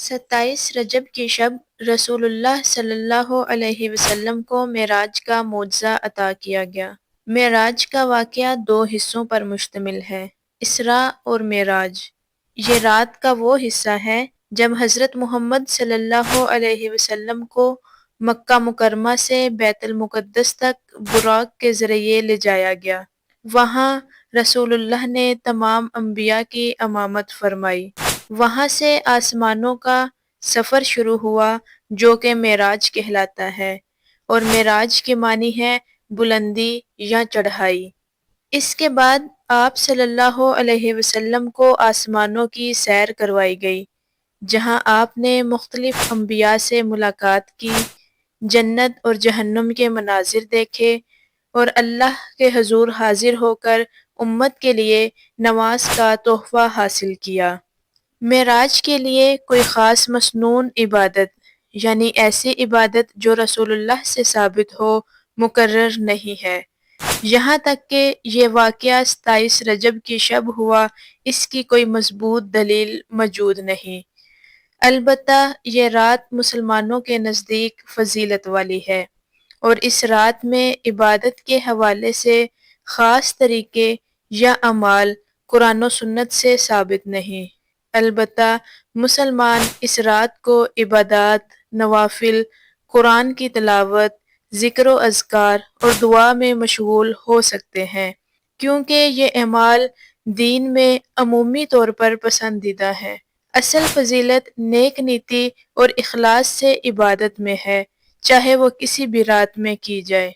27 رجب کی شب رسول اللہ صلی اللہ علیہ وسلم کو معراج کا معجزہ عطا کیا گیا۔ معراج کا واقعہ دو حصوں پر مشتمل ہے، اسراء اور معراج۔ یہ رات کا وہ حصہ ہے جب حضرت محمد صلی اللہ علیہ وسلم کو مکہ مکرمہ سے بیت المقدس تک براق کے ذریعے لے جایا گیا۔ وہاں رسول اللہ نے تمام انبیاء کی امامت فرمائی۔ وہاں سے آسمانوں کا سفر شروع ہوا جو کہ معراج کہلاتا ہے، اور معراج کے معنی ہے بلندی یا چڑھائی۔ اس کے بعد آپ صلی اللہ علیہ وسلم کو آسمانوں کی سیر کروائی گئی، جہاں آپ نے مختلف انبیاء سے ملاقات کی، جنت اور جہنم کے مناظر دیکھے، اور اللہ کے حضور حاضر ہو کر امت کے لیے نماز کا تحفہ حاصل کیا۔ معراج کے لیے کوئی خاص مسنون عبادت یعنی ایسی عبادت جو رسول اللہ سے ثابت ہو مقرر نہیں ہے۔ یہاں تک کہ یہ واقعہ 27 رجب کی شب ہوا، اس کی کوئی مضبوط دلیل موجود نہیں۔ البتہ یہ رات مسلمانوں کے نزدیک فضیلت والی ہے، اور اس رات میں عبادت کے حوالے سے خاص طریقے یا اعمال قرآن و سنت سے ثابت نہیں۔ البتہ مسلمان اس رات کو عبادات، نوافل، قرآن کی تلاوت، ذکر و اذکار اور دعا میں مشغول ہو سکتے ہیں، کیونکہ یہ اعمال دین میں عمومی طور پر پسندیدہ ہیں۔ اصل فضیلت نیک نیتی اور اخلاص سے عبادت میں ہے، چاہے وہ کسی بھی رات میں کی جائے۔